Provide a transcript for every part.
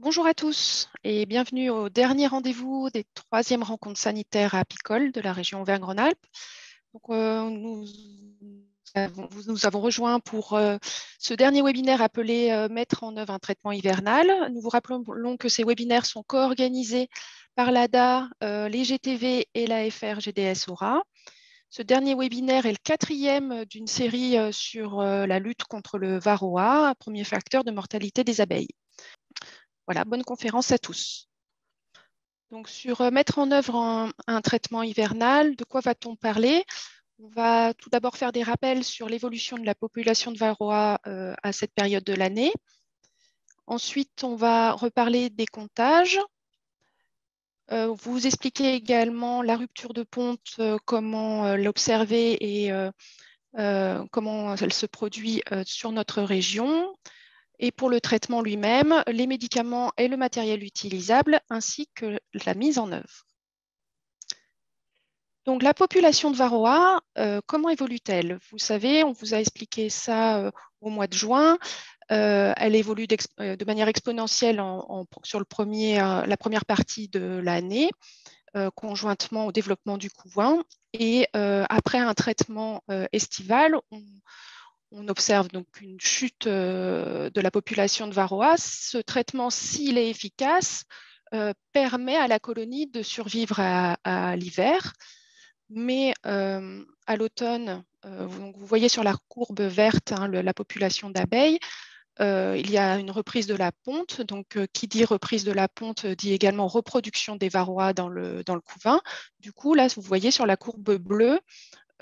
Bonjour à tous et bienvenue au dernier rendez-vous des troisièmes rencontres sanitaires à Picole de la région Auvergne-Rhône-Alpes. Nous avons rejoint pour ce dernier webinaire appelé Mettre en œuvre un traitement hivernal. Nous vous rappelons que ces webinaires sont co-organisés par l'ADA, les GTV et la FR-GDS Aura. Ce dernier webinaire est le quatrième d'une série sur la lutte contre le varroa, premier facteur de mortalité des abeilles. Voilà, bonne conférence à tous. Donc, sur mettre en œuvre un traitement hivernal, de quoi va-t-on parler? On va tout d'abord faire des rappels sur l'évolution de la population de varroa à cette période de l'année. Ensuite, on va reparler des comptages. Vous expliquer également la rupture de ponte, comment l'observer et comment elle se produit sur notre région. Et pour le traitement lui-même, les médicaments et le matériel utilisable, ainsi que la mise en œuvre. Donc, la population de varroa, comment évolue-t-elle? Vous savez, on vous a expliqué ça au mois de juin. Elle évolue de manière exponentielle sur la première partie de l'année, conjointement au développement du couvain. Et après un traitement estival, on observe donc une chute de la population de varroa. Ce traitement, s'il est efficace, permet à la colonie de survivre à l'hiver. Mais à l'automne, vous voyez sur la courbe verte la population d'abeilles, il y a une reprise de la ponte. Donc, qui dit reprise de la ponte dit également reproduction des varroas dans le couvain. Du coup, là, vous voyez sur la courbe bleue,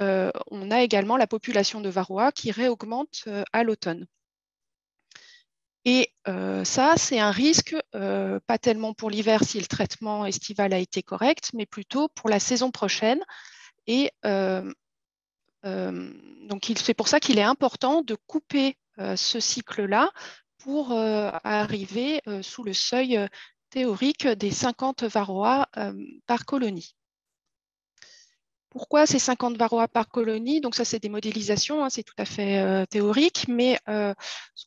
on a également la population de varroa qui réaugmente à l'automne. Et ça, c'est un risque, pas tellement pour l'hiver si le traitement estival a été correct, mais plutôt pour la saison prochaine. Et donc, c'est pour ça qu'il est important de couper ce cycle-là pour arriver sous le seuil théorique des 50 varroas par colonie. Pourquoi ces 50 varroas par colonie? Donc ça, c'est des modélisations, c'est tout à fait théorique, mais ce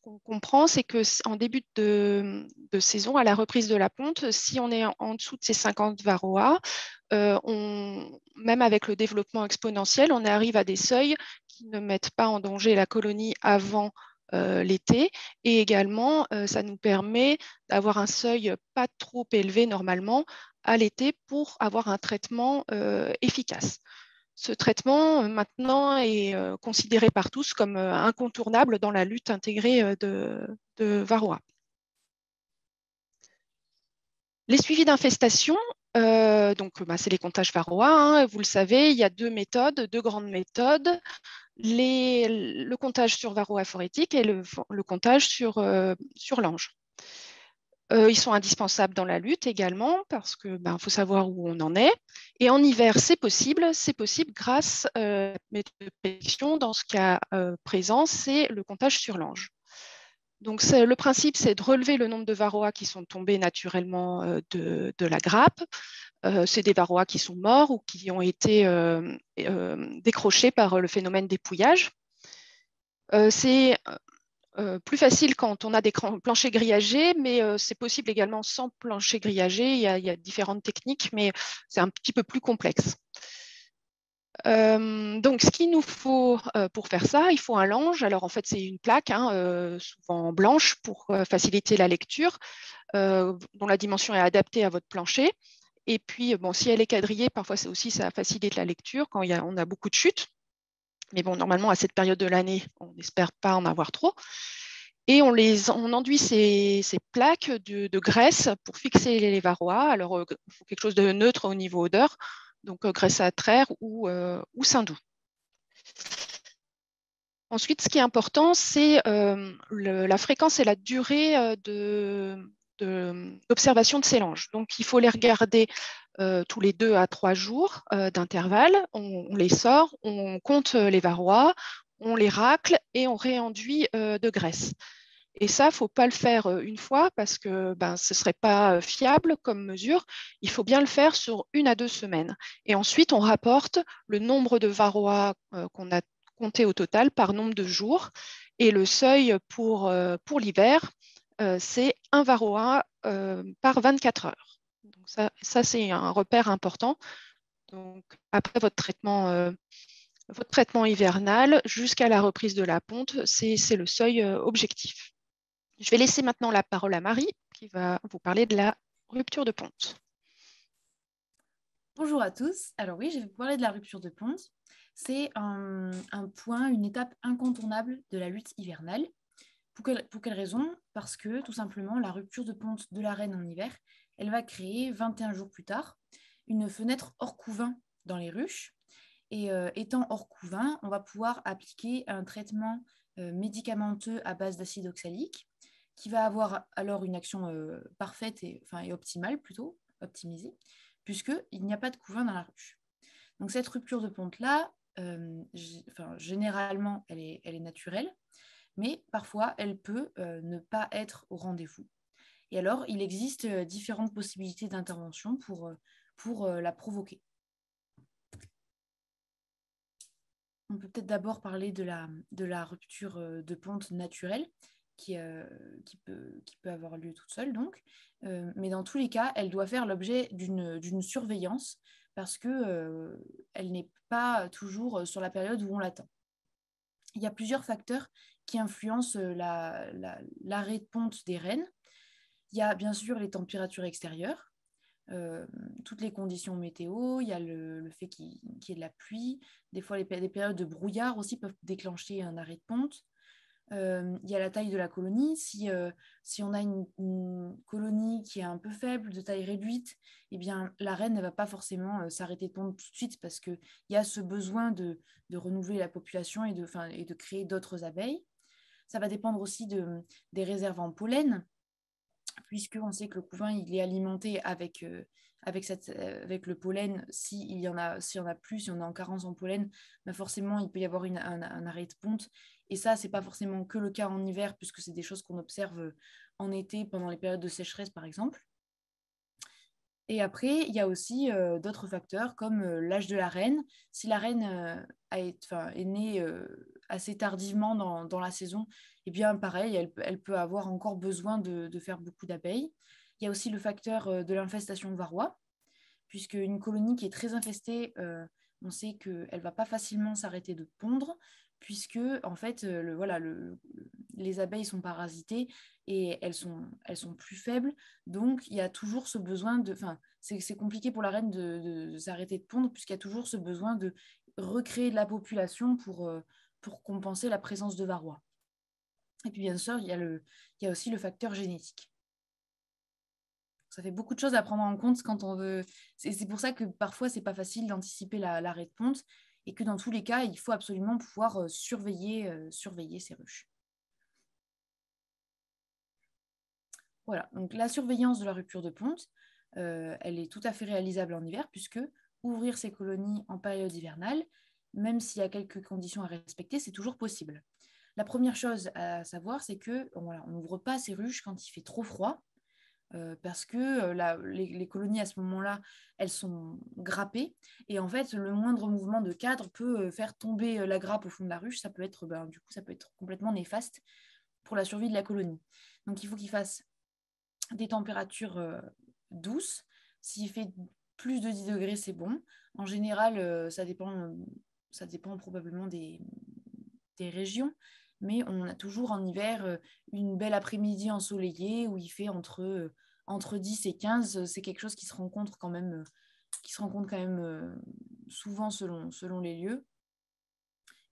qu'on comprend, c'est qu'en début de saison, à la reprise de la ponte, si on est en dessous de ces 50 varroas, même avec le développement exponentiel, on arrive à des seuils qui ne mettent pas en danger la colonie avant l'été. Et également, ça nous permet d'avoir un seuil pas trop élevé normalement à l'été pour avoir un traitement efficace. Ce traitement, maintenant, est considéré par tous comme incontournable dans la lutte intégrée de varroa. Les suivis d'infestation, c'est les comptages varroa. Vous le savez, il y a deux grandes méthodes. Le comptage sur varroa phorétique et le comptage sur l'ange. Ils sont indispensables dans la lutte également parce que faut savoir où on en est. Et en hiver, c'est possible grâce à la méthode de prédiction. Dans ce cas présent, c'est le comptage sur l'ange. Donc, le principe, c'est de relever le nombre de varroas qui sont tombés naturellement de la grappe. C'est des varroas qui sont morts ou qui ont été décrochés par le phénomène d'épouillage. C'est plus facile quand on a des planchers grillagés, mais c'est possible également sans plancher grillagé. Il y a différentes techniques, mais c'est un petit peu plus complexe. Donc, ce qu'il nous faut pour faire ça, il faut un lange. Alors, en fait, c'est une plaque, souvent blanche, pour faciliter la lecture, dont la dimension est adaptée à votre plancher. Et puis, si elle est quadrillée, parfois, ça facilite la lecture quand on a beaucoup de chutes. Mais bon, normalement, à cette période de l'année, on n'espère pas en avoir trop. Et on enduit ces plaques de graisse pour fixer les varroas. Alors, il faut quelque chose de neutre au niveau odeur, donc graisse à traire ou saindoux. Ensuite, ce qui est important, c'est la fréquence et la durée d'observation de ces langes. Donc, il faut les regarder tous les 2 à 3 jours d'intervalle. On les sort, on compte les varrois, on les racle et on réenduit de graisse. Et ça, il ne faut pas le faire une fois parce que ce ne serait pas fiable comme mesure. Il faut bien le faire sur 1 à 2 semaines. Et ensuite, on rapporte le nombre de varroas qu'on a compté au total par nombre de jours. Et le seuil pour l'hiver, c'est un varroa par 24 heures. Donc ça c'est un repère important. Donc, après votre traitement hivernal jusqu'à la reprise de la ponte, c'est le seuil objectif. Je vais laisser maintenant la parole à Marie qui va vous parler de la rupture de ponte. Bonjour à tous. Alors oui, je vais vous parler de la rupture de ponte. C'est un point, une étape incontournable de la lutte hivernale. Pour quelle raison? Parce que tout simplement, la rupture de ponte de la reine en hiver, elle va créer 21 jours plus tard une fenêtre hors couvain dans les ruches. Et étant hors couvain, on va pouvoir appliquer un traitement médicamenteux à base d'acide oxalique qui va avoir alors une action parfaite et optimale plutôt, optimisée, puisqu'il n'y a pas de couvain dans la ruche. Donc cette rupture de ponte-là, généralement, elle est naturelle, mais parfois, elle peut ne pas être au rendez-vous. Et alors, il existe différentes possibilités d'intervention pour la provoquer. On peut peut-être d'abord parler de la rupture de ponte naturelle qui peut avoir lieu toute seule, donc. Mais dans tous les cas, elle doit faire l'objet d'une surveillance parce qu'elle n'est pas toujours sur la période où on l'attend. Il y a plusieurs facteurs qui influencent l'arrêt de ponte des rennes. Il y a bien sûr les températures extérieures, toutes les conditions météo, il y a le fait qu'il y ait de la pluie, des fois des périodes de brouillard aussi peuvent déclencher un arrêt de ponte. Il y a la taille de la colonie. Si on a une colonie qui est un peu faible, de taille réduite, eh bien, la reine ne va pas forcément s'arrêter de pondre tout de suite parce qu'il y a ce besoin de renouveler la population et de créer d'autres abeilles. Ça va dépendre aussi des réserves en pollen, puisqu'on sait que le couvain il est alimenté avec le pollen. S'il y en a plus, si on est en carence en pollen, bah forcément il peut y avoir un arrêt de ponte. Et ça, c'est pas forcément que le cas en hiver, puisque c'est des choses qu'on observe en été pendant les périodes de sécheresse, par exemple. Et après, il y a aussi d'autres facteurs comme l'âge de la reine. Si la reine est née assez tardivement dans la saison, eh bien pareil, elle peut avoir encore besoin de faire beaucoup d'abeilles. Il y a aussi le facteur de l'infestation varroa, puisque une colonie qui est très infestée, on sait qu'elle ne va pas facilement s'arrêter de pondre, puisque en fait, les abeilles sont parasitées et elles sont plus faibles. Donc, il y a toujours ce besoin de... Enfin, c'est compliqué pour la reine de s'arrêter de pondre, puisqu'il y a toujours ce besoin de recréer de la population pour compenser la présence de varroa. Et puis, bien sûr, il y a aussi le facteur génétique. Ça fait beaucoup de choses à prendre en compte quand on veut. C'est pour ça que parfois, c'est pas facile d'anticiper l'arrêt de ponte et que dans tous les cas, il faut absolument pouvoir surveiller ces ruches. Voilà, donc la surveillance de la rupture de ponte, elle est tout à fait réalisable en hiver puisque ouvrir ces colonies en période hivernale, même s'il y a quelques conditions à respecter, c'est toujours possible. La première chose à savoir, c'est que voilà, on n'ouvre pas ces ruches quand il fait trop froid. Parce que les colonies à ce moment-là, elles sont grappées. Et en fait, le moindre mouvement de cadre peut faire tomber la grappe au fond de la ruche. Ça peut être, du coup, ça peut être complètement néfaste pour la survie de la colonie. Donc, il faut qu'il fasse des températures douces. S'il fait plus de 10 degrés, c'est bon. En général, ça dépend probablement des régions. Mais on a toujours en hiver une belle après-midi ensoleillée où il fait entre 10 et 15. C'est quelque chose qui se rencontre quand même, souvent selon les lieux.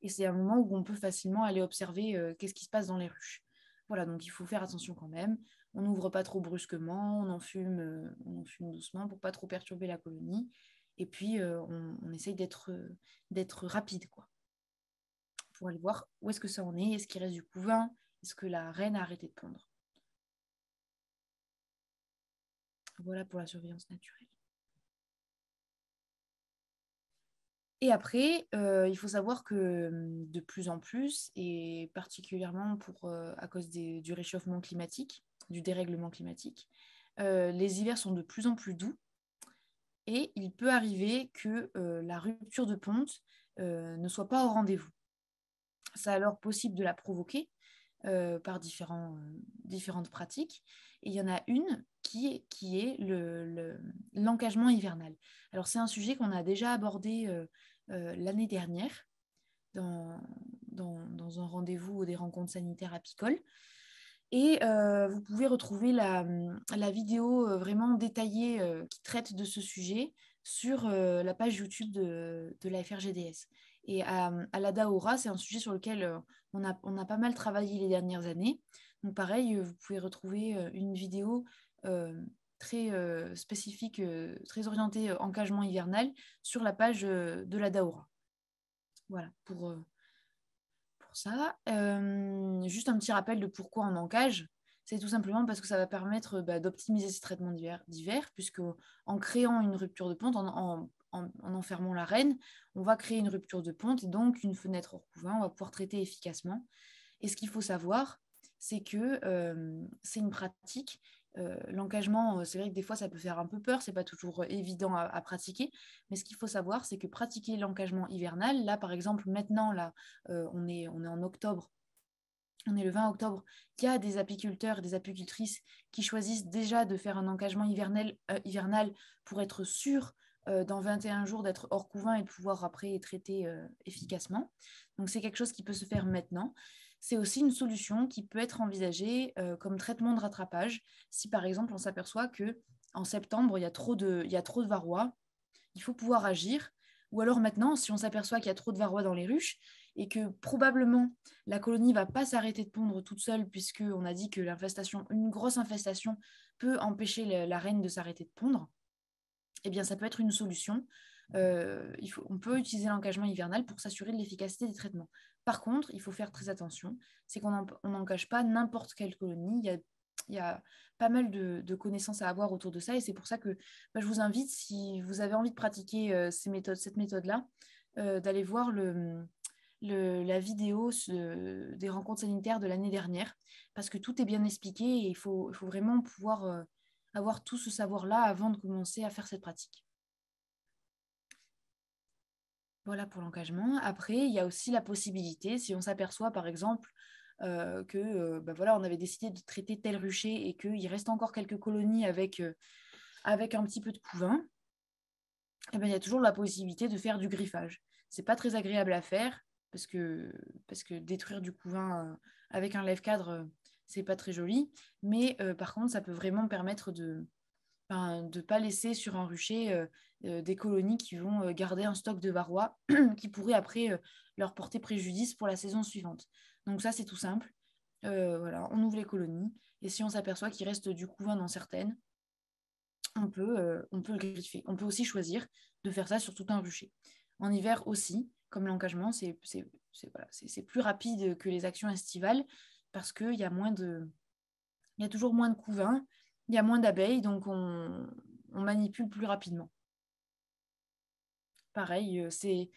Et c'est un moment où on peut facilement aller observer qu'est-ce qui se passe dans les ruches. Voilà, donc il faut faire attention quand même. On n'ouvre pas trop brusquement, on en fume doucement pour pas trop perturber la colonie. Et puis, on essaye d'être rapide, quoi, pour aller voir où est-ce que ça en est, est-ce qu'il reste du couvain, est-ce que la reine a arrêté de pondre. Voilà pour la surveillance naturelle. Et après, il faut savoir que de plus en plus, et particulièrement à cause du réchauffement climatique, du dérèglement climatique, les hivers sont de plus en plus doux et il peut arriver que la rupture de ponte ne soit pas au rendez-vous. C'est alors possible de la provoquer par différentes pratiques. Et il y en a une qui est l'encagement hivernal. Alors, c'est un sujet qu'on a déjà abordé l'année dernière dans un rendez-vous ou des rencontres sanitaires apicoles. Et vous pouvez retrouver la vidéo vraiment détaillée qui traite de ce sujet sur la page YouTube de la FRGDS. Et à la Daora, c'est un sujet sur lequel on a pas mal travaillé les dernières années. Donc pareil, vous pouvez retrouver une vidéo très spécifique, très orientée engagement hivernal sur la page de la Daora. Voilà, pour ça. Juste un petit rappel de pourquoi on encage. C'est tout simplement parce que ça va permettre d'optimiser ces traitements divers, puisque en créant une rupture de ponte, en enfermant la reine, on va créer une rupture de ponte et donc une fenêtre hors couvain, on va pouvoir traiter efficacement. Et ce qu'il faut savoir, c'est que c'est une pratique. L'encagement, c'est vrai que des fois ça peut faire un peu peur, c'est pas toujours évident à pratiquer, mais ce qu'il faut savoir, c'est que pratiquer l'encagement hivernal, là par exemple maintenant, là, on est en octobre, on est le 20 octobre, il y a des apiculteurs et des apicultrices qui choisissent déjà de faire un encagement hivernal pour être sûr dans 21 jours d'être hors couvain et de pouvoir après traiter efficacement. Donc c'est quelque chose qui peut se faire maintenant. C'est aussi une solution qui peut être envisagée comme traitement de rattrapage si par exemple on s'aperçoit que en septembre il y a trop de varroa, il faut pouvoir agir. Ou alors maintenant, si on s'aperçoit qu'il y a trop de varroa dans les ruches et que probablement la colonie ne va pas s'arrêter de pondre toute seule, puisqu'on a dit que une grosse infestation peut empêcher la reine de s'arrêter de pondre, eh bien ça peut être une solution. On peut utiliser l'encagement hivernal pour s'assurer de l'efficacité des traitements. Par contre, il faut faire très attention, c'est qu'on n'engage pas n'importe quelle colonie. Il y a pas mal de connaissances à avoir autour de ça et c'est pour ça que je vous invite, si vous avez envie de pratiquer cette méthode-là, d'aller voir la vidéo des rencontres sanitaires de l'année dernière parce que tout est bien expliqué et il faut vraiment pouvoir avoir tout ce savoir-là avant de commencer à faire cette pratique. Voilà pour l'engagement. Après, il y a aussi la possibilité, si on s'aperçoit par exemple que voilà, on avait décidé de traiter tel rucher et qu'il reste encore quelques colonies avec un petit peu de couvain, eh bien, il y a toujours la possibilité de faire du griffage. C'est pas très agréable à faire parce que détruire du couvain avec un lève-cadre, c'est pas très joli. Mais par contre, ça peut vraiment permettre de ne pas laisser sur un rucher des colonies qui vont garder un stock de varroa qui pourrait après leur porter préjudice pour la saison suivante. Donc ça, c'est tout simple. Voilà, on ouvre les colonies et si on s'aperçoit qu'il reste du couvain dans certaines, on peut le griffer. On peut aussi choisir de faire ça sur tout un rucher. En hiver aussi, comme l'encagement, c'est plus rapide que les actions estivales parce qu'il y a toujours moins de couvain, il y a moins d'abeilles, donc on manipule plus rapidement. Pareil, c'est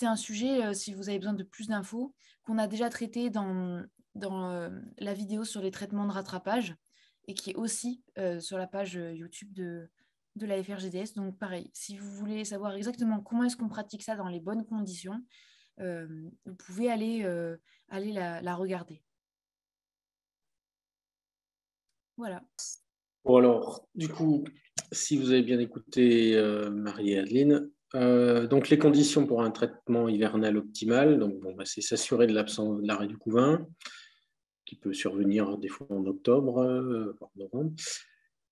un sujet, si vous avez besoin de plus d'infos, qu'on a déjà traité dans la vidéo sur les traitements de rattrapage et qui est aussi sur la page YouTube de la FRGDS. Donc pareil, si vous voulez savoir exactement comment est-ce qu'on pratique ça dans les bonnes conditions, vous pouvez aller la regarder. Voilà. Bon alors, du coup, si vous avez bien écouté Marie et Adeline, donc les conditions pour un traitement hivernal optimal, donc c'est s'assurer de l'absence de l'arrêt du couvain, qui peut survenir des fois en octobre, voire novembre,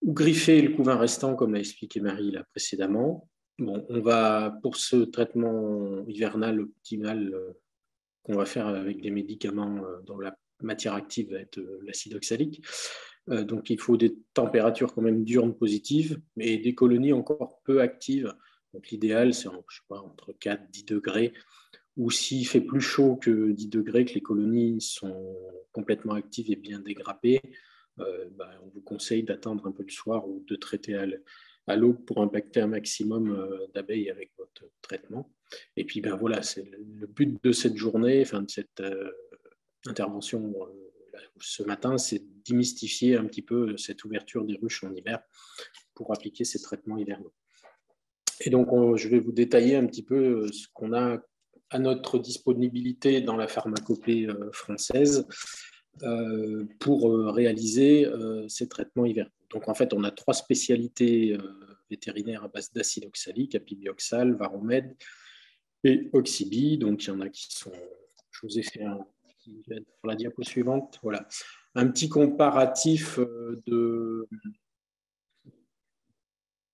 ou griffer le couvain restant, comme l'a expliqué Marie là précédemment. Bon, on va, pour ce traitement hivernal optimal qu'on va faire avec des médicaments dont la matière active va être l'acide oxalique, donc il faut des températures quand même diurnes positives, mais des colonies encore peu actives. Donc l'idéal, c'est entre 4 et 10 degrés, ou s'il fait plus chaud que 10 degrés, que les colonies sont complètement actives et bien dégrappées, on vous conseille d'attendre un peu le soir ou de traiter à l'aube pour impacter un maximum d'abeilles avec votre traitement. Et puis voilà, c'est le but de cette journée, de cette intervention ce matin, c'est démystifier un petit peu cette ouverture des ruches en hiver pour appliquer ces traitements hivernaux. Et donc, je vais vous détailler un petit peu ce qu'on a à notre disponibilité dans la pharmacopée française. pour réaliser ces traitements hivernaux. Donc, en fait, on a 3 spécialités vétérinaires à base d'acide oxalique, Apibioxal, Varomède et Oxybi. Donc, il y en a qui sont... Je vous ai fait pour la diapo suivante. Voilà. Un petit comparatif de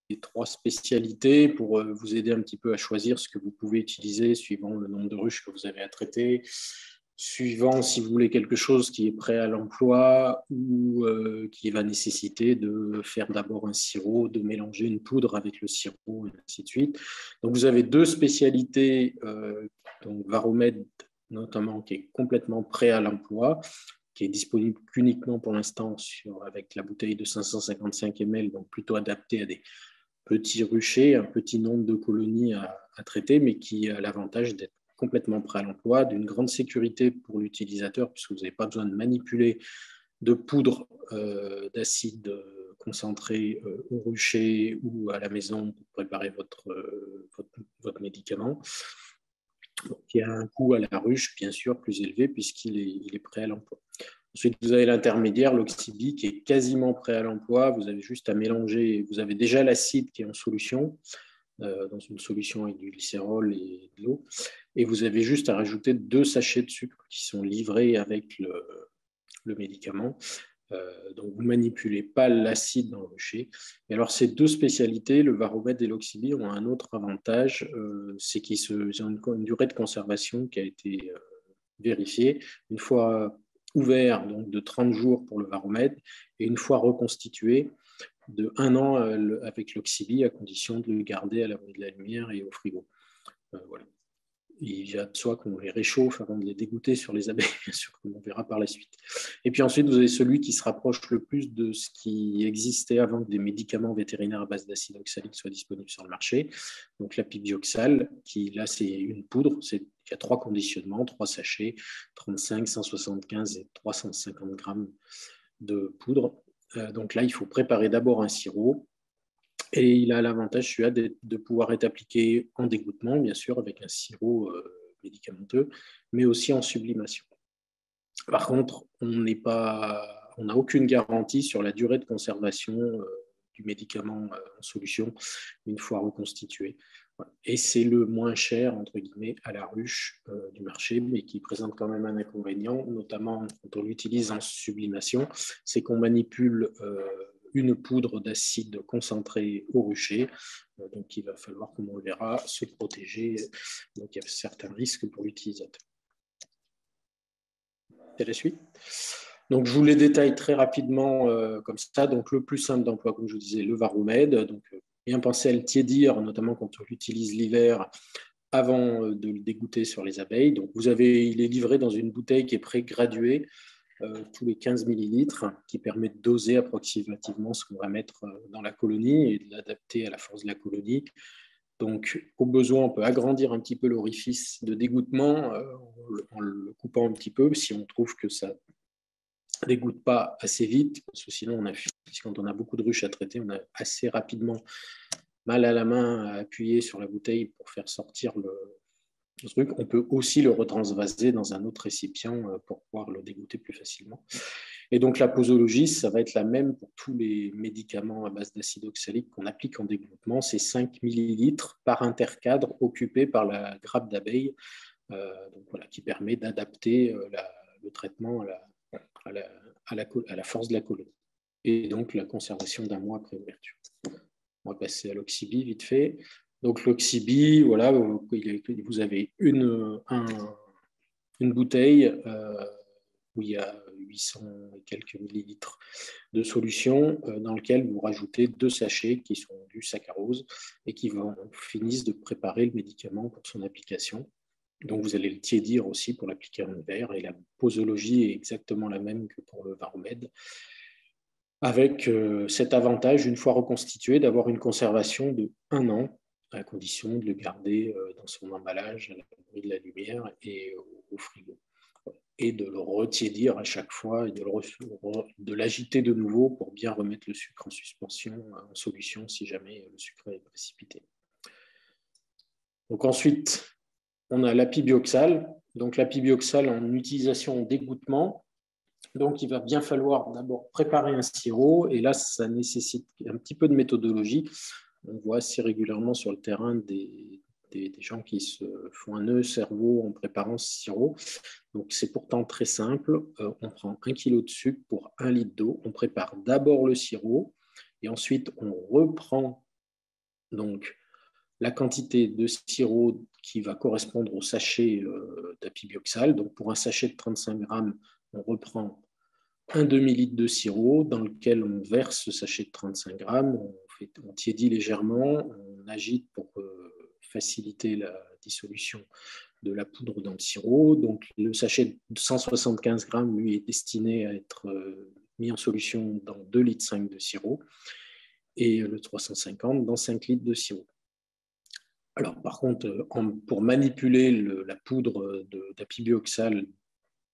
les 3 spécialités pour vous aider un petit peu à choisir ce que vous pouvez utiliser suivant le nombre de ruches que vous avez à traiter, suivant si vous voulez quelque chose qui est prêt à l'emploi ou qui va nécessiter de faire d'abord un sirop, de mélanger une poudre avec le sirop, et ainsi de suite. Donc vous avez 2 spécialités, donc Varomède notamment, qui est complètement prêt à l'emploi, qui est disponible uniquement pour l'instant avec la bouteille de 555 ml, donc plutôt adapté à des petits ruchers, un petit nombre de colonies à traiter, mais qui a l'avantage d'être complètement prêt à l'emploi, d'une grande sécurité pour l'utilisateur, puisque vous n'avez pas besoin de manipuler de poudre d'acide concentré au rucher ou à la maison pour préparer votre médicament. Donc, il y a un coût à la ruche, bien sûr, plus élevé, puisqu'il est prêt à l'emploi. Ensuite, vous avez l'intermédiaire, l'Oxybi, qui est quasiment prêt à l'emploi. Vous avez juste à mélanger. Vous avez déjà l'acide qui est en solution, dans une solution avec du glycérol et de l'eau. Et vous avez juste à rajouter 2 sachets de sucre qui sont livrés avec le médicament. Donc, vous ne manipulez pas l'acide dans le rucher. Et alors, ces 2 spécialités, le Varomède et l'Oxybi, ont un autre avantage, c'est qu'ils ont une durée de conservation qui a été vérifiée. Une fois ouvert, donc de 30 jours pour le Varomède, et une fois reconstitué, de 1 an avec l'Oxybi, à condition de le garder à l'abri de la lumière et au frigo. Voilà. Il y a de soi qu'on les réchauffe avant de les dégoûter sur les abeilles, bien sûr, comme on verra par la suite. Et puis ensuite, vous avez celui qui se rapproche le plus de ce qui existait avant que des médicaments vétérinaires à base d'acide oxalique soient disponibles sur le marché. Donc l'Apibioxal, qui là, c'est une poudre. Il y a 3 conditionnements, 3 sachets, 35, 175 et 350 grammes de poudre. Donc là, il faut préparer d'abord un sirop. Et il a l'avantage, celui-là, de pouvoir être appliqué en dégouttement, bien sûr, avec un sirop médicamenteux, mais aussi en sublimation. Par contre, on n'a aucune garantie sur la durée de conservation du médicament en solution une fois reconstitué. Et c'est le moins cher, entre guillemets, à la ruche du marché, mais qui présente quand même un inconvénient, notamment quand on l'utilise en sublimation, c'est qu'on manipule une poudre d'acide concentré au rucher. Donc, il va falloir, comme on le verra, se protéger. Donc, il y a certains risques pour l'utilisateur. C'est la suite. Donc, je vous les détaille très rapidement comme ça. Donc, le plus simple d'emploi, comme je vous disais, le Varomède. Donc, bien penser à le tiédir, notamment quand on l'utilise l'hiver, avant de le dégoûter sur les abeilles. Donc, il est livré dans une bouteille qui est pré-graduée, tous les 15 millilitres, qui permet de doser approximativement ce qu'on va mettre dans la colonie et de l'adapter à la force de la colonie. Donc, au besoin, on peut agrandir un petit peu l'orifice de dégoûtement en le coupant un petit peu, si on trouve que ça ne dégoûte pas assez vite, parce que sinon, quand on a beaucoup de ruches à traiter, on a assez rapidement mal à la main à appuyer sur la bouteille pour faire sortir le truc. On peut aussi le retransvaser dans un autre récipient pour pouvoir le dégoûter plus facilement. Et donc la posologie, ça va être la même pour tous les médicaments à base d'acide oxalique qu'on applique en dégoûtement. C'est 5 millilitres par intercadre occupé par la grappe d'abeille, donc voilà, qui permet d'adapter le traitement à la force de la colonie. Et donc la conservation d'1 mois après ouverture. On va passer à l'Oxybi vite fait. Donc l'Oxybi, voilà, vous avez une bouteille où il y a 800 et quelques millilitres de solution dans lequel vous rajoutez 2 sachets qui sont du saccharose et qui finissent de préparer le médicament pour son application. Donc vous allez le tiédir aussi pour l'appliquer en hiver, et la posologie est exactement la même que pour le Varomède, avec cet avantage, une fois reconstitué, d'avoir une conservation de 1 an, à condition de le garder dans son emballage à l'abri de la lumière et au frigo. Et de le retiédir à chaque fois et de l'agiter de nouveau pour bien remettre le sucre en suspension, en solution, si jamais le sucre est précipité. Donc ensuite, on a l'Apibioxal. Donc l'Apibioxal en utilisation en dégoûtement. Donc, il va bien falloir d'abord préparer un sirop, et là, ça nécessite un petit peu de méthodologie. On voit assez régulièrement sur le terrain des gens qui se font un nœud cerveau en préparant ce sirop. Donc, c'est pourtant très simple. On prend 1 kg de sucre pour 1 litre d'eau. On prépare d'abord le sirop, et ensuite, on reprend donc la quantité de sirop qui va correspondre au sachet d'apibioxal. Donc, pour un sachet de 35 grammes, on reprend un demi-litre de sirop dans lequel on verse ce sachet de 35 grammes, on tiédit légèrement, on agite pour faciliter la dissolution de la poudre dans le sirop. Donc, le sachet de 175 grammes, lui, est destiné à être mis en solution dans 2,5 litres de sirop, et le 350 dans 5 litres de sirop. Alors, par contre, pour manipuler la poudre d'apibioxal,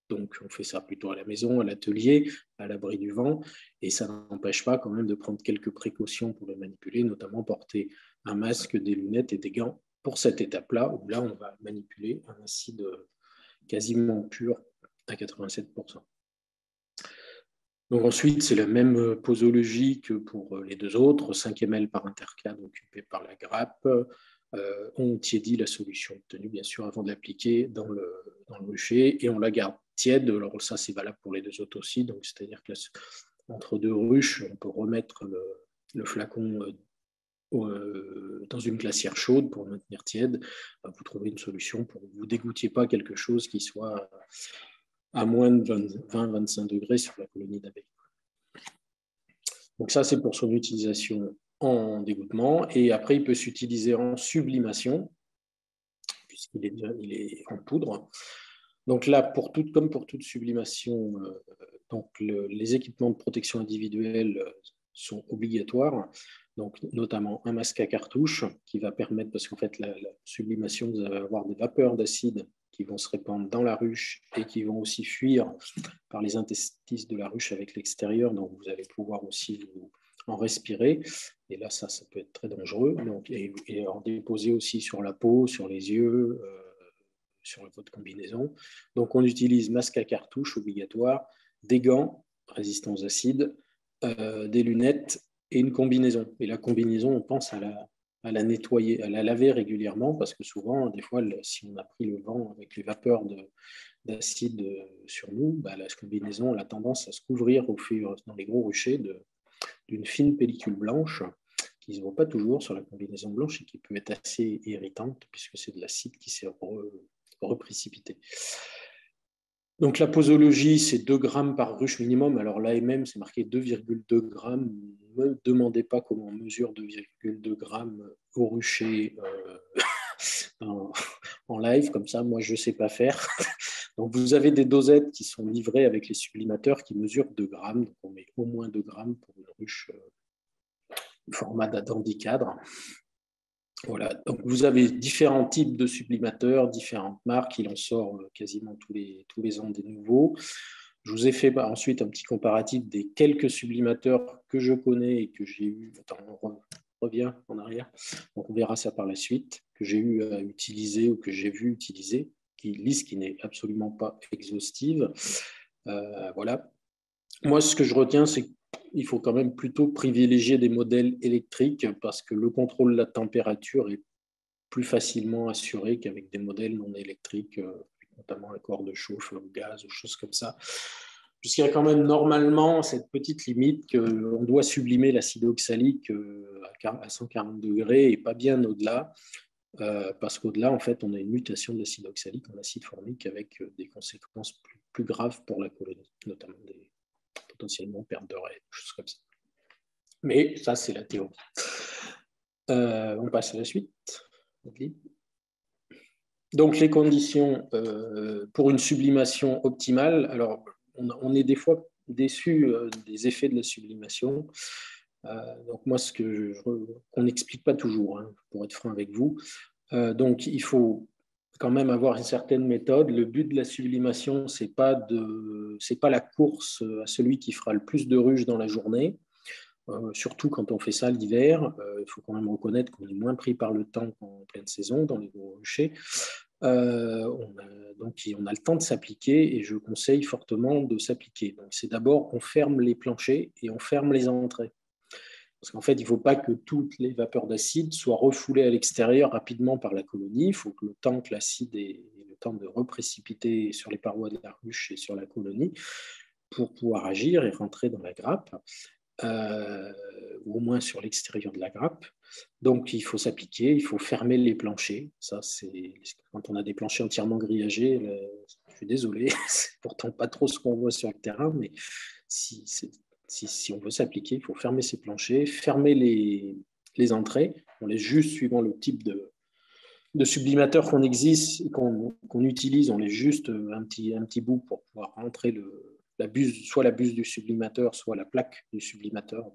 donc on fait ça plutôt à la maison, à l'atelier, à l'abri du vent, et ça n'empêche pas quand même de prendre quelques précautions pour le manipuler, notamment porter un masque, des lunettes et des gants pour cette étape-là, où là on va manipuler un acide quasiment pur à 87%. Donc ensuite, c'est la même posologie que pour les deux autres, 5 ml par interclave occupé par la grappe. On tiédit la solution obtenue, bien sûr, avant de l'appliquer dans le rucher, et on la garde tiède. Alors ça, c'est valable pour les deux autres aussi. Donc, c'est-à-dire que entre deux ruches, on peut remettre le flacon dans une glacière chaude pour le maintenir tiède. Vous trouvez une solution pour que vous ne dégoûtiez pas quelque chose qui soit à moins de 20-25 degrés sur la colonie d'abeilles. Donc ça, c'est pour son utilisation en dégoûtement, et après il peut s'utiliser en sublimation puisqu'il est en poudre. Donc là, comme pour toute sublimation, donc les équipements de protection individuelle sont obligatoires, donc notamment un masque à cartouche qui va permettre, parce qu'en fait la sublimation, vous allez avoir des vapeurs d'acide qui vont se répandre dans la ruche et qui vont aussi fuir par les interstices de la ruche avec l'extérieur, donc vous allez pouvoir aussi en respirer, et là ça peut être très dangereux, donc, et en déposer aussi sur la peau, sur les yeux, sur votre combinaison. Donc on utilise masque à cartouche obligatoire, des gants résistants aux acides, des lunettes et une combinaison. Et la combinaison, on pense à la nettoyer, à la laver régulièrement, parce que souvent, des fois, si on a pris le vent avec les vapeurs d'acide sur nous, la combinaison a tendance à se couvrir dans les gros ruchers d'une fine pellicule blanche qui ne se voit pas toujours sur la combinaison blanche et qui peut être assez irritante puisque c'est de l'acide qui s'est reprécipité. Donc la posologie, c'est 2 grammes par ruche minimum. Alors l'AMM, c'est marqué 2,2 grammes. Ne me demandez pas comment on mesure 2,2 grammes au rucher en live, comme ça, moi je ne sais pas faire. Donc vous avez des dosettes qui sont livrées avec les sublimateurs qui mesurent 2 grammes. Donc on met au moins 2 grammes pour une ruche format d'handicadre. Voilà, donc vous avez différents types de sublimateurs, différentes marques, il en sort quasiment tous les ans des nouveaux. Je vous ai fait ensuite un petit comparatif des quelques sublimateurs que je connais et que j'ai eu. Attends, on revient en arrière. Donc on verra ça par la suite, que j'ai eu à utiliser ou que j'ai vu utiliser, liste qui n'est absolument pas exhaustive. Voilà. Moi, ce que je retiens, c'est qu'il faut quand même plutôt privilégier des modèles électriques parce que le contrôle de la température est plus facilement assuré qu'avec des modèles non électriques, notamment à corps de chauffe, au gaz, ou choses comme ça. Puisqu'il y a quand même normalement cette petite limite qu'on doit sublimer l'acide oxalique à 140 degrés et pas bien au-delà, parce qu'au-delà, en fait, on a une mutation de l'acide oxalique en acide formique avec des conséquences plus graves pour la colonie, notamment potentiellement perte de raies, choses comme ça. Mais ça, c'est la théorie. On passe à la suite. Donc, les conditions pour une sublimation optimale. Alors, on est des fois déçu des effets de la sublimation. Donc, moi, qu'on n'explique pas toujours, hein, pour être franc avec vous. Donc, il faut quand même avoir une certaine méthode. Le but de la sublimation, c'est pas la course à celui qui fera le plus de ruches dans la journée. Surtout quand on fait ça l'hiver, il faut quand même reconnaître qu'on est moins pris par le temps qu'en pleine saison dans les gros ruchers. on a le temps de s'appliquer et je conseille fortement de s'appliquer. Donc, c'est d'abord, on ferme les planchers et on ferme les entrées. Parce qu'en fait, il ne faut pas que toutes les vapeurs d'acide soient refoulées à l'extérieur rapidement par la colonie. Il faut que le temps que l'acide ait le temps de reprécipiter sur les parois de la ruche et sur la colonie pour pouvoir agir et rentrer dans la grappe, ou au moins sur l'extérieur de la grappe. Donc, il faut s'appliquer, il faut fermer les planchers. Ça, c'est quand on a des planchers entièrement grillagés. Je suis désolé, c'est pourtant pas trop ce qu'on voit sur le terrain, mais si on veut s'appliquer, il faut fermer ces planchers, fermer les entrées. On les juste suivant le type de sublimateur qu'on utilise, on les juste un petit bout pour pouvoir rentrer la buse, soit la buse du sublimateur, soit la plaque du sublimateur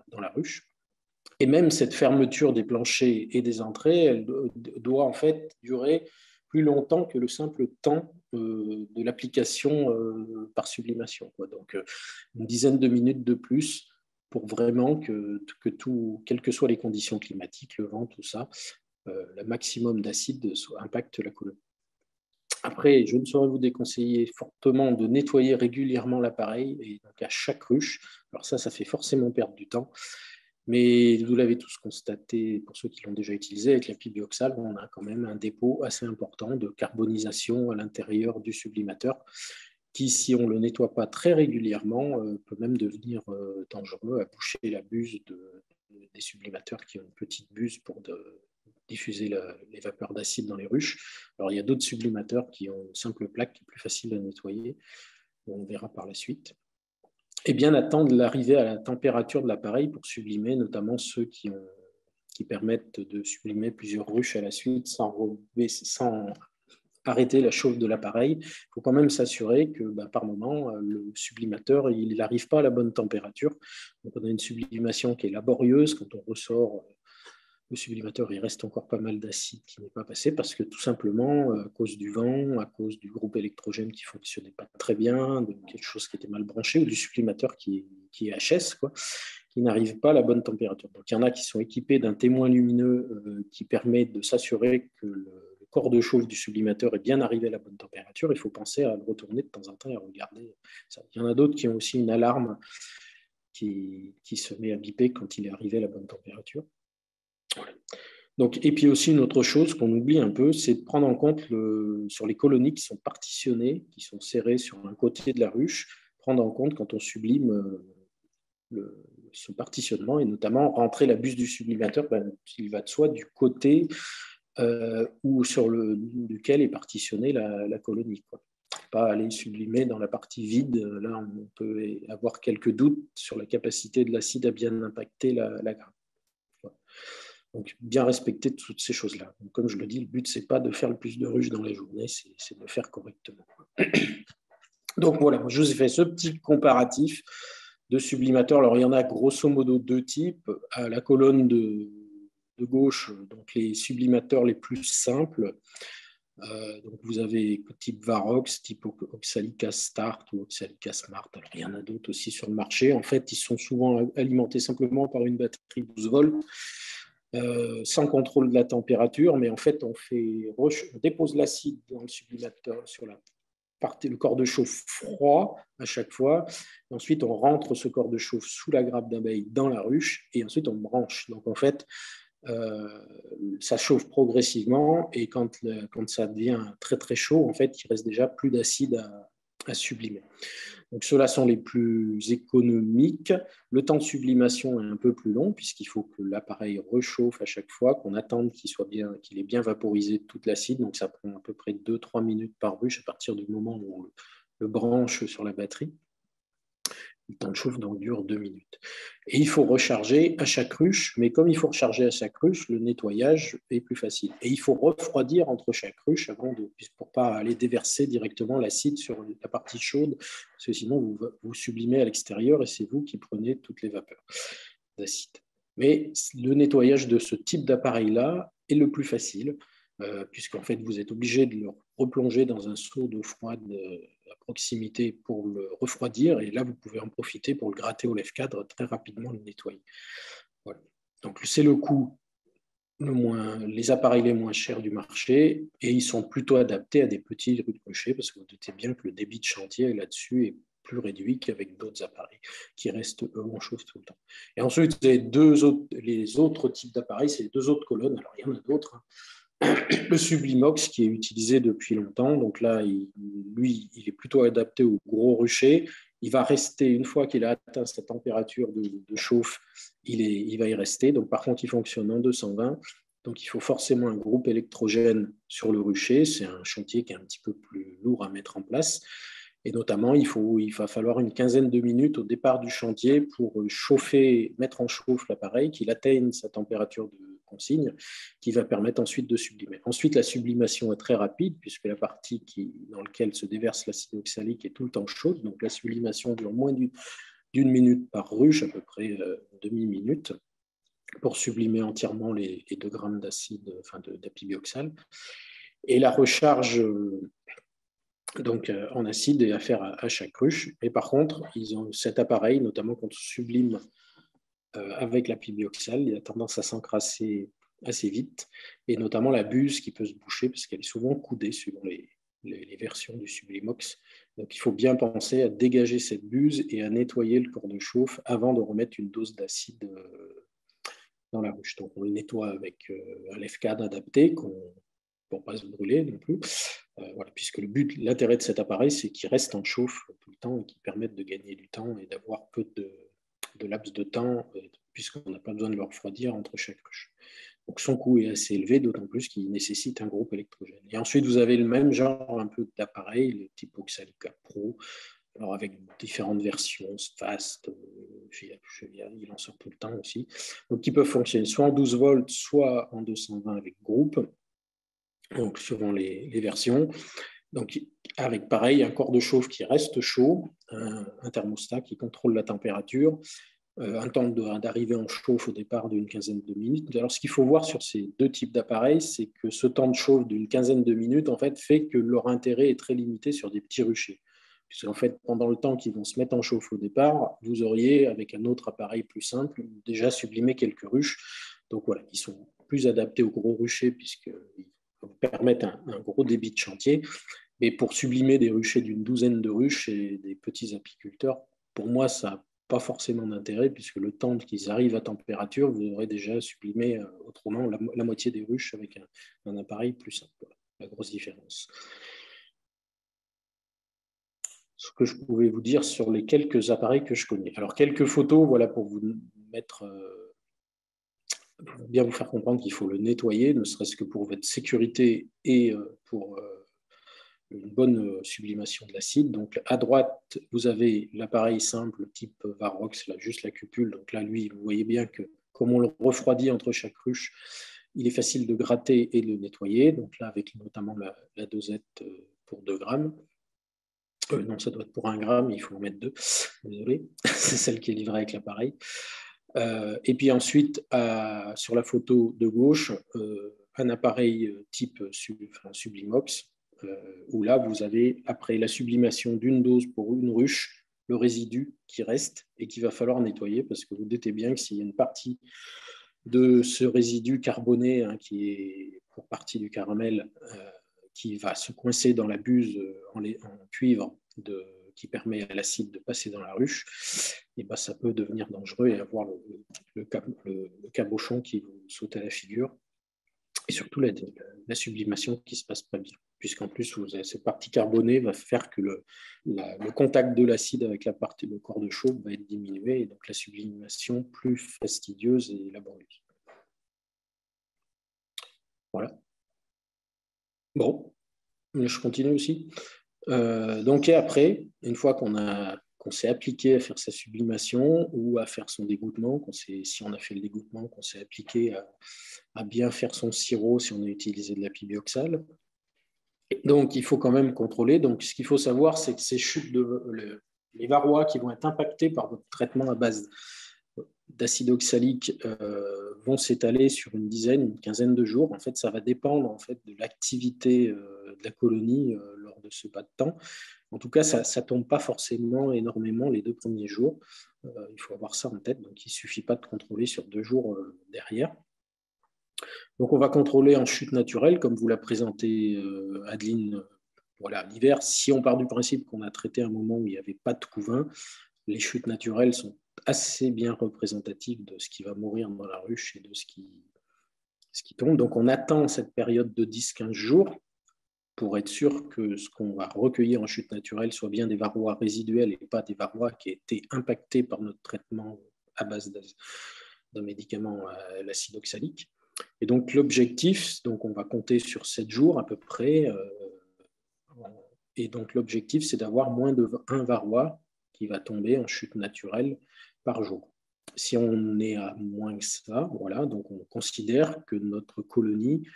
dans la ruche. Et même cette fermeture des planchers et des entrées, elle doit en fait durer plus longtemps que le simple temps de l'application par sublimation, quoi. Donc, une dizaine de minutes de plus pour vraiment que tout, quelles que soient les conditions climatiques, le vent, tout ça, le maximum d'acide impacte la colonie. Après, je ne saurais vous déconseiller fortement de nettoyer régulièrement l'appareil, et donc à chaque ruche. Alors ça fait forcément perdre du temps. Mais vous l'avez tous constaté, pour ceux qui l'ont déjà utilisé, avec la pipe bioxale, on a quand même un dépôt assez important de carbonisation à l'intérieur du sublimateur, qui, si on ne le nettoie pas très régulièrement, peut même devenir dangereux à boucher la buse des sublimateurs qui ont une petite buse pour diffuser les vapeurs d'acide dans les ruches. Alors, il y a d'autres sublimateurs qui ont une simple plaque qui est plus facile à nettoyer. On verra par la suite. Et bien attendre l'arrivée à la température de l'appareil pour sublimer, notamment ceux qui permettent de sublimer plusieurs ruches à la suite sans arrêter la chauffe de l'appareil. Il faut quand même s'assurer que par moment, le sublimateur il n'arrive pas à la bonne température. Donc on a une sublimation qui est laborieuse. Quand on ressort le sublimateur, il reste encore pas mal d'acide qui n'est pas passé parce que tout simplement, à cause du vent, à cause du groupe électrogène qui ne fonctionnait pas très bien, de quelque chose qui était mal branché, ou du sublimateur qui est HS, quoi, qui n'arrive pas à la bonne température. Donc il y en a qui sont équipés d'un témoin lumineux qui permet de s'assurer que le corps de chauffe du sublimateur est bien arrivé à la bonne température. Il faut penser à le retourner de temps en temps et à regarder ça. Il y en a d'autres qui ont aussi une alarme qui se met à biper quand il est arrivé à la bonne température. Voilà. Donc, et puis aussi une autre chose qu'on oublie un peu, c'est de prendre en compte sur les colonies qui sont partitionnées, qui sont serrées sur un côté de la ruche, prendre en compte quand on sublime ce partitionnement et notamment rentrer la buse du sublimateur, il va de soi du côté ou duquel est partitionnée la colonie, quoi. Pas aller sublimer dans la partie vide. Là, on peut avoir quelques doutes sur la capacité de l'acide à bien impacter la grappe. Donc, bien respecter toutes ces choses-là. Donc, comme je le dis, le but, ce n'est pas de faire le plus de ruches dans la journée, c'est de le faire correctement. Donc, voilà, je vous ai fait ce petit comparatif de sublimateurs. Alors, il y en a grosso modo deux types. À la colonne de gauche, donc les sublimateurs les plus simples. Donc, vous avez type Varox, type Oxalica Start ou Oxalica Smart. Alors, il y en a d'autres aussi sur le marché. En fait, ils sont souvent alimentés simplement par une batterie 12 volts. Sans contrôle de la température, mais en fait, on dépose l'acide dans le sublimateur sur le corps de chauffe froid à chaque fois. Et ensuite, on rentre ce corps de chauffe sous la grappe d'abeille dans la ruche et ensuite on branche. Donc en fait, ça chauffe progressivement et quand ça devient très très chaud, en fait, il reste déjà plus d'acide à sublimer. Donc, ceux-là sont les plus économiques. Le temps de sublimation est un peu plus long puisqu'il faut que l'appareil rechauffe à chaque fois, qu'on attende qu'il ait bien vaporisé toute l'acide. Donc, ça prend à peu près 2-3 minutes par ruche à partir du moment où on le branche sur la batterie. Le temps de chauffe donc dure 2 minutes. Et il faut recharger à chaque ruche, mais comme il faut recharger à chaque ruche, le nettoyage est plus facile. Et il faut refroidir entre chaque ruche pour ne pas aller déverser directement l'acide sur la partie chaude, parce que sinon vous sublimez à l'extérieur et c'est vous qui prenez toutes les vapeurs d'acide. Mais le nettoyage de ce type d'appareil-là est le plus facile, puisqu'en fait vous êtes obligé de le replonger dans un seau d'eau froide à proximité pour le refroidir, et là vous pouvez en profiter pour le gratter au lève-cadre très rapidement, le nettoyer. Voilà. Donc c'est le coût les appareils les moins chers du marché et ils sont plutôt adaptés à des petits ruchers parce que vous doutez bien que le débit de chantier là-dessus est plus réduit qu'avec d'autres appareils qui restent eux en chauffe tout le temps. Et ensuite, les autres types d'appareils, c'est les deux autres colonnes. Alors, il y en a d'autres. Le Sublimox qui est utilisé depuis longtemps. Donc là, lui, il est plutôt adapté aux gros ruchers. Il va rester, une fois qu'il a atteint sa température de chauffe, il va y rester. Donc par contre, il fonctionne en 220. Donc il faut forcément un groupe électrogène sur le rucher. C'est un chantier qui est un petit peu plus lourd à mettre en place. Et notamment, il va falloir une quinzaine de minutes au départ du chantier pour mettre en chauffe l'appareil, qu'il atteigne sa température de consigne, qui va permettre ensuite de sublimer. Ensuite, la sublimation est très rapide, puisque la partie dans laquelle se déverse l'acide oxalique est tout le temps chaude. Donc la sublimation dure moins d'une minute par ruche, à peu près demi-minute, pour sublimer entièrement les 2 grammes d'acide, d'apibioxal. Et la recharge donc en acide est à faire à chaque ruche. Et par contre, ils ont cet appareil, notamment quand on sublime avec l'apibioxal, il a tendance à s'encrasser assez vite, et notamment la buse qui peut se boucher parce qu'elle est souvent coudée suivant les versions du Sublimox. Donc il faut bien penser à dégager cette buse et à nettoyer le corps de chauffe avant de remettre une dose d'acide dans la ruche. Donc on le nettoie avec un lève-cadre adapté pour ne pas se brûler non plus. Voilà, puisque l'intérêt de cet appareil, c'est qu'il reste en chauffe tout le temps et qu'il permette de gagner du temps et d'avoir peu de laps de temps, puisqu'on n'a pas besoin de le refroidir entre chaque ruche. Donc son coût est assez élevé, d'autant plus qu'il nécessite un groupe électrogène. Et ensuite, vous avez le même genre un peu d'appareil, le type Oxalica Pro, alors avec différentes versions, Fast, il en sort tout le temps aussi, donc qui peuvent fonctionner soit en 12 volts, soit en 220 avec groupe, donc suivant les versions. Donc avec pareil, un corps de chauffe qui reste chaud, un thermostat qui contrôle la température, un temps d'arrivée en chauffe au départ d'une quinzaine de minutes. Alors, ce qu'il faut voir sur ces deux types d'appareils, c'est que ce temps de chauffe d'une quinzaine de minutes, en fait, fait que leur intérêt est très limité sur des petits ruchers. Puisqu'en fait, pendant le temps qu'ils vont se mettre en chauffe au départ, vous auriez, avec un autre appareil plus simple, déjà sublimé quelques ruches. Donc voilà, ils sont plus adaptés aux gros ruchers puisqu'ils permettent un gros débit de chantier. Mais pour sublimer des ruchers d'une douzaine de ruches et des petits apiculteurs, pour moi, ça n'a pas forcément d'intérêt, puisque le temps qu'ils arrivent à température, vous aurez déjà sublimé autrement la moitié des ruches avec un appareil plus simple. Voilà, la grosse différence. Ce que je pouvais vous dire sur les quelques appareils que je connais. Alors, quelques photos, voilà, pour vous mettre... pour bien vous faire comprendre qu'il faut le nettoyer, ne serait-ce que pour votre sécurité et pour une bonne sublimation de l'acide. Donc à droite, vous avez l'appareil simple type Varrox, là, juste la cupule. Donc là, lui, vous voyez bien que comme on le refroidit entre chaque ruche, il est facile de gratter et de le nettoyer. Donc là, avec notamment la dosette pour 2 grammes. Non, ça doit être pour 1 gramme, il faut en mettre 2. Désolé, c'est celle qui est livrée avec l'appareil. Et puis ensuite, sur la photo de gauche, un appareil type Sublimox, où là, vous avez, après la sublimation d'une dose pour une ruche, le résidu qui reste et qu'il va falloir nettoyer, parce que vous doutez bien que s'il y a une partie de ce résidu carboné, hein, qui est pour partie du caramel, qui va se coincer dans la buse en cuivre qui permet à l'acide de passer dans la ruche, et ben, ça peut devenir dangereux et avoir le cabochon qui vous saute à la figure. Et surtout la sublimation qui ne se passe pas bien, puisqu'en plus, cette partie carbonée va faire que le contact de l'acide avec le corps de chauffe va être diminué, et donc la sublimation plus fastidieuse et laborieuse. Voilà. Bon, je continue aussi. Donc, et après, une fois qu'on s'est appliqué à faire sa sublimation ou à faire son dégouttement, si on a fait le dégouttement, qu'on s'est appliqué à bien faire son sirop si on a utilisé de l'apibioxal. Donc, il faut quand même contrôler. Donc, ce qu'il faut savoir, c'est que ces chutes les varrois qui vont être impactés par votre traitement à base d'acide oxalique vont s'étaler sur une quinzaine de jours. En fait, ça va dépendre de l'activité de la colonie lors de ce pas de temps. En tout cas, ça ne tombe pas forcément énormément les 2 premiers jours. Il faut avoir ça en tête. Donc, il ne suffit pas de contrôler sur 2 jours derrière. Donc, on va contrôler en chute naturelle, comme vous l'a présenté Adeline, voilà, l'hiver. Si on part du principe qu'on a traité un moment où il n'y avait pas de couvain, les chutes naturelles sont assez bien représentatives de ce qui va mourir dans la ruche et de ce qui tombe. Donc, on attend cette période de 10-15 jours pour être sûr que ce qu'on va recueillir en chute naturelle soit bien des varroas résiduels et pas des varroas qui aient été impactés par notre traitement à base d'un médicament à l'acide oxalique. Et donc l'objectif, donc on va compter sur 7 jours à peu près, et donc l'objectif c'est d'avoir moins de 1 varroa qui va tomber en chute naturelle par jour. Si on est à moins que ça, voilà, donc on considère que notre colonie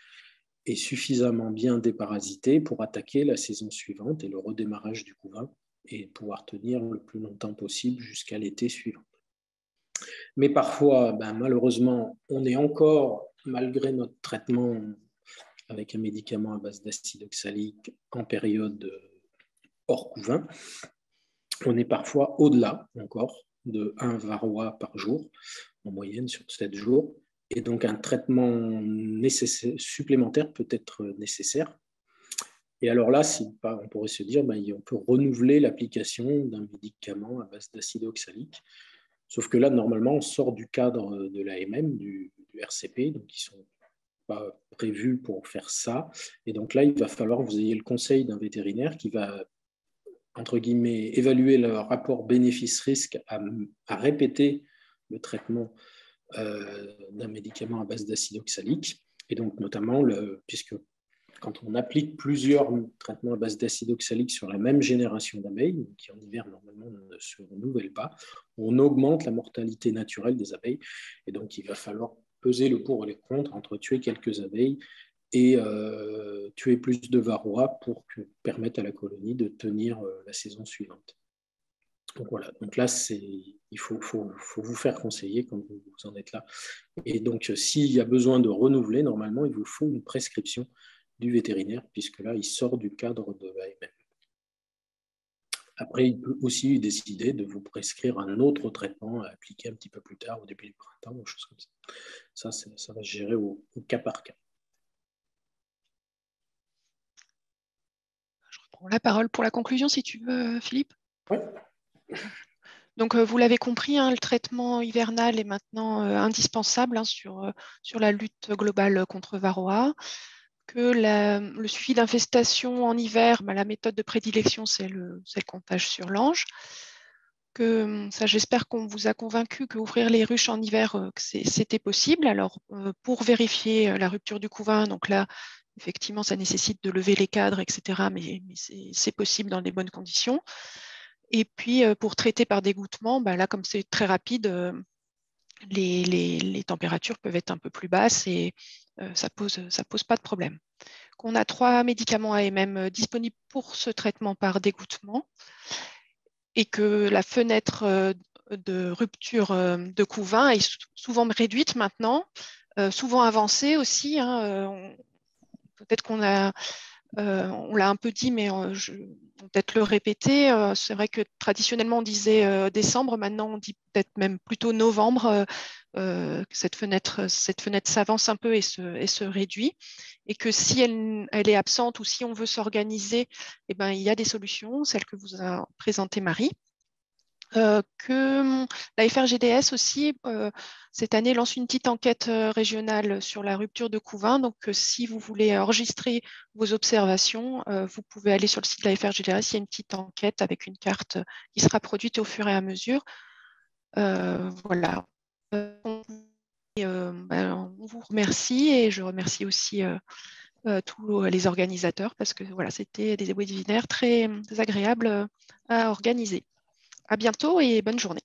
est suffisamment bien déparasitée pour attaquer la saison suivante et le redémarrage du couvain et pouvoir tenir le plus longtemps possible jusqu'à l'été suivant. Mais parfois, malheureusement, on est encore, malgré notre traitement avec un médicament à base d'acide oxalique en période hors couvain, on est parfois au-delà encore de 1 varroa par jour, en moyenne sur 7 jours. Et donc, un traitement supplémentaire peut être nécessaire. Et alors là, on pourrait se dire, on peut renouveler l'application d'un médicament à base d'acide oxalique. Sauf que là, normalement, on sort du cadre de l'AMM, du RCP, donc ils ne sont pas prévus pour faire ça. Et donc là, il va falloir que vous ayez le conseil d'un vétérinaire qui va, entre guillemets, évaluer le rapport bénéfice-risque à répéter le traitement d'un médicament à base d'acide oxalique. Et donc, notamment, puisque quand on applique plusieurs traitements à base d'acide oxalique sur la même génération d'abeilles, qui en hiver normalement ne se renouvellent pas, on augmente la mortalité naturelle des abeilles. Et donc, il va falloir peser le pour et le contre entre tuer quelques abeilles et tuer plus de varroa pour permettre à la colonie de tenir la saison suivante. Donc voilà, donc là, il faut vous faire conseiller quand vous en êtes là. Et donc, s'il y a besoin de renouveler, normalement, il vous faut une prescription du vétérinaire, puisque là, il sort du cadre de l'AMM. Après, il peut aussi décider de vous prescrire un autre traitement à appliquer un petit peu plus tard, au début du printemps, ou choses comme ça. Ça va se gérer au cas par cas. Je reprends la parole pour la conclusion, si tu veux, Philippe. Oui. Donc, vous l'avez compris, le traitement hivernal est maintenant indispensable sur la lutte globale contre Varroa. Que le suivi d'infestation en hiver, la méthode de prédilection, c'est le comptage sur l'ange. Ça, j'espère qu'on vous a convaincu qu'ouvrir les ruches en hiver, c'était possible. Alors, pour vérifier la rupture du couvain, donc là, effectivement, ça nécessite de lever les cadres, etc. Mais c'est possible dans les bonnes conditions. Et puis, pour traiter par dégouttement, là, comme c'est très rapide, les températures peuvent être un peu plus basses et ça pose pas de problème. On a 3 médicaments AMM disponibles pour ce traitement par dégouttement et que la fenêtre de rupture de couvain est souvent réduite maintenant, souvent avancée aussi. Peut-être qu'on a on l'a un peu dit, mais je vais peut-être le répéter. C'est vrai que traditionnellement, on disait décembre. Maintenant, on dit peut-être même plutôt novembre. Cette fenêtre s'avance un peu et se réduit. Et que si elle est absente ou si on veut s'organiser, il y a des solutions, celles que vous a présentées Marie. Que la FRGDS aussi, cette année, lance une petite enquête régionale sur la rupture de couvain. Donc, si vous voulez enregistrer vos observations, vous pouvez aller sur le site de la FRGDS. Il y a une petite enquête avec une carte qui sera produite au fur et à mesure. Voilà. On vous remercie et je remercie aussi tous les organisateurs parce que voilà, c'était des webinaires très agréables à organiser. À bientôt et bonne journée.